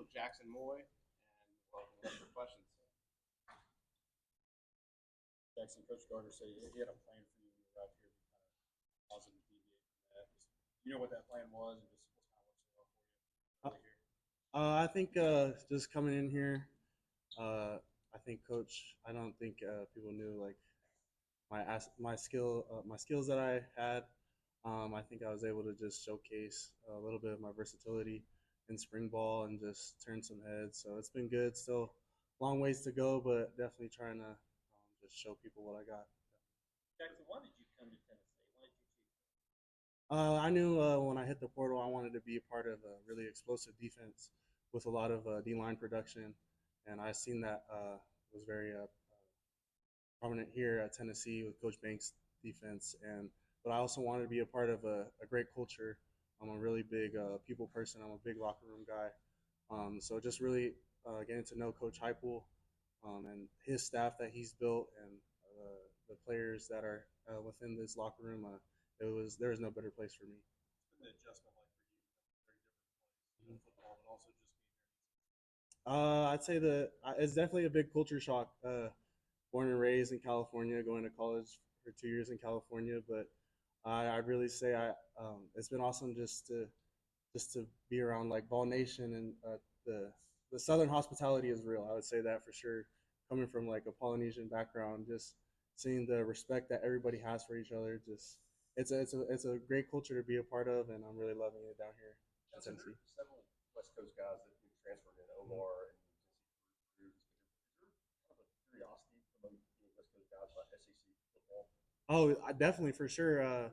DL Jaxson Moi, and welcome to for questions. Jackson, Coach Gardner said he had a plan for you when you were out here. Kind of caused him to deviate from that. You know what that plan was, and just what kind of worked so well for you here. I think just coming in here, I think Coach. I don't think people knew like my skills that I had. I think I was able to just showcase a little bit of my versatility in spring ball and just turn some heads. So it's been good. Still long ways to go, but definitely trying to just show people what I got. Jackson, why did you come to Tennessee? Why did you choose? I knew when I hit the portal, I wanted to be a part of a really explosive defense with a lot of D line production, and I seen that was very prominent here at Tennessee with Coach Banks' defense. And but I also wanted to be a part of a great culture. I'm a really big people person. I'm a big locker room guy. So just really getting to know Coach Heupel and his staff that he's built and the players that are within this locker room. There was no better place for me. What's been the adjustment like for you? Very different place, football, but also just being I'd say that it's definitely a big culture shock. Born and raised in California, going to college for 2 years in California, but I'd really say it's been awesome just to be around like Ball Nation and the Southern hospitality is real. I would say that for sure. Coming from like a Polynesian background, just seeing the respect that everybody has for each other, just it's a great culture to be a part of, and I'm really loving it down here in Tennessee. Several West Coast guys that you transferred in, Omar and Cruz. Is there kind of a curiosity among West Coast guys about SEC football? Oh, definitely for sure.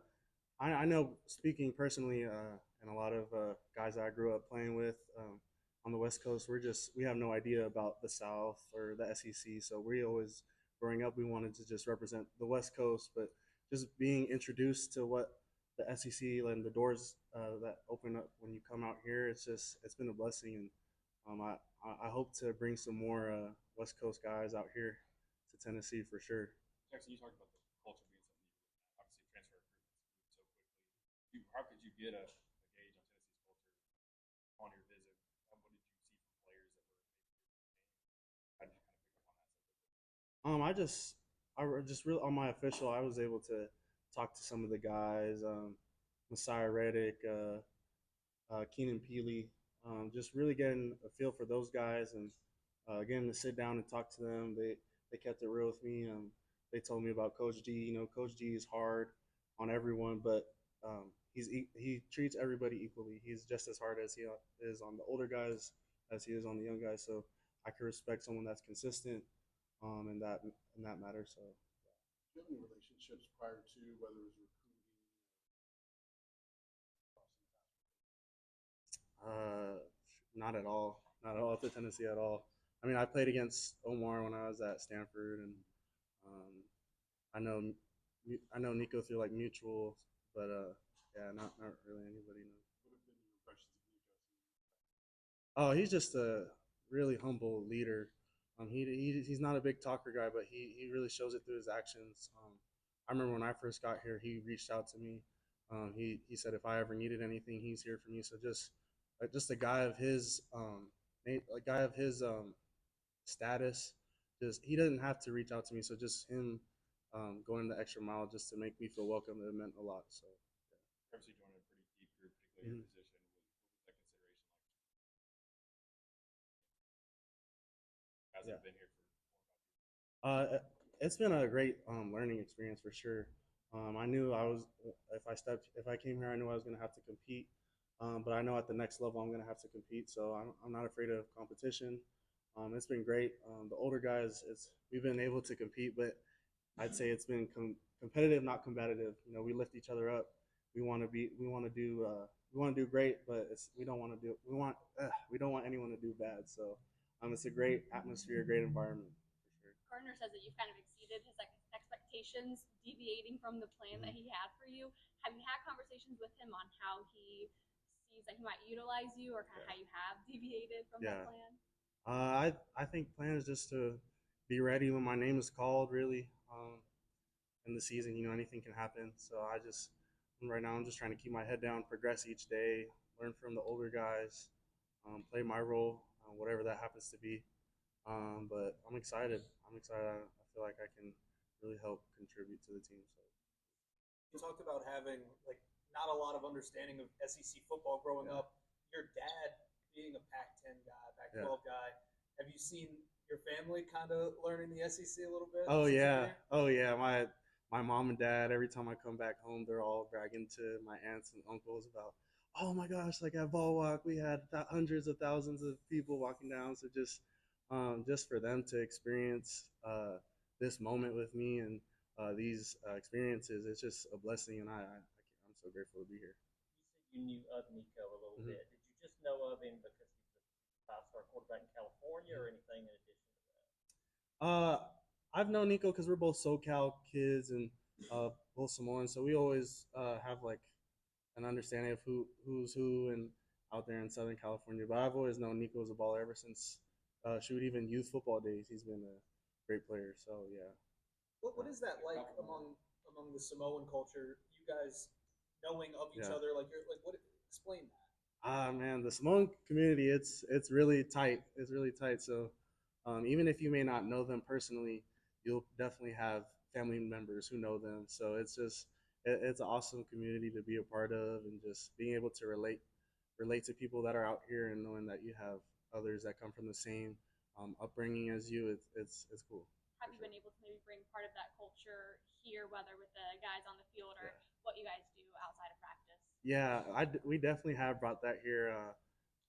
I know speaking personally, and a lot of guys that I grew up playing with on the West Coast, we have no idea about the South or the SEC. So we always, growing up, we wanted to just represent the West Coast, but just being introduced to what the SEC and the doors that open up when you come out here, it's been a blessing, and I hope to bring some more West Coast guys out here to Tennessee for sure. Jackson, you talked about the culture being something you obviously transfer recruitments moved so quickly. How could you get a gauge on Tennessee's culture on your visit? What did you see from players that were maybe how did you kind of pick up on that so quickly? I just real on my official, I was able to talk to some of the guys, Messiah Reddick, Keenan Peely, just really getting a feel for those guys and getting to sit down and talk to them. They kept it real with me. They told me about Coach G. You know, Coach G is hard on everyone, but he treats everybody equally. He's just as hard as he is on the older guys as he is on the young guys. So I can respect someone that's consistent, and that matters. So. Do you have any relationships prior to whether it was recruiting? Not at all. Not at all to Tennessee at all. I mean, I played against Omar when I was at Stanford, and um, I know I know Nico through like mutual, but yeah, not really anybody knows. What have been your impressions of Nico? Oh, he's just a really humble leader. He's not a big talker guy, but he really shows it through his actions. I remember when I first got here, he reached out to me. He said if I ever needed anything, he's here for me. So just a guy of his status, just he doesn't have to reach out to me. So just him going the extra mile just to make me feel welcome, it meant a lot. So. Obviously, joined a pretty deep group, particularly your position. What was that consideration like? Has it been here for 4 or 5 years? It's been a great learning experience for sure. I knew if I came here, I knew I was going to have to compete. But I know at the next level, I'm going to have to compete. So I'm not afraid of competition. It's been great. The older guys, we've been able to compete, but I'd say it's been competitive, not combative. You know, we lift each other up. We want to do great, but we don't want anyone to do bad. So it's a great atmosphere, great environment. Gardner says that you've kind of exceeded his expectations, deviating from the plan that he had for you. Have you had conversations with him on how he sees that he might utilize you, or kind of how you have deviated from that plan? I think plan is just to be ready when my name is called. Really, in the season, you know, anything can happen. So right now I'm just trying to keep my head down, progress each day, learn from the older guys, play my role. whatever that happens to be. But I'm excited. I'm excited. I feel like I can really help contribute to the team. So. You talked about having like not a lot of understanding of SEC football growing up. Your dad being a Pac-10 guy, Pac-12 guy. Have you seen your family kind of learning the SEC a little bit? Oh yeah. My mom and dad. Every time I come back home, they're all bragging to my aunts and uncles about, oh my gosh, like at Ball Walk, we had hundreds of thousands of people walking down. So just for them to experience this moment with me and these experiences, it's just a blessing, and I'm so grateful to be here. You said you knew of Nico a little Mhm. bit. Did you just know of him because he's a five-star quarterback in California, or anything in addition to that? I've known Nico because we're both SoCal kids and both Samoans, so we always have like an understanding of who's who and out there in Southern California. But I've always known Nico as a baller ever since shoot, even youth football days. He's been a great player. So yeah. What is that like among the Samoan culture? You guys knowing of each Yeah. other, like you're like what? Explain that. Man, the Samoan community, it's really tight. It's really tight. So even if you may not know them personally, you'll definitely have family members who know them. So it's an awesome community to be a part of, and just being able to relate to people that are out here, and knowing that you have others that come from the same upbringing as you. It's cool. Have you been able to maybe bring part of that culture here, whether with the guys on the field or what you guys do outside of practice? Yeah, we definitely have brought that here.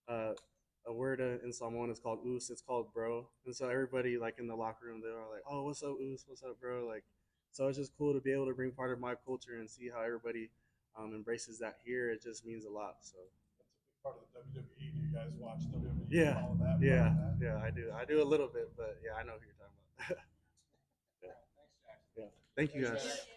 A word in Samoan is called "us." It's called "bro," and so everybody like in the locker room, they're all like, "Oh, what's up, us? What's up, bro?" Like, so it's just cool to be able to bring part of my culture and see how everybody embraces that here. It just means a lot. So That's a big part of the WWE. Do you guys watch WWE? yeah, Follow that? yeah, Follow that? yeah. I do a little bit, but yeah, I know who you're talking about. Yeah. Thanks, Jackson. Yeah. Thank you guys.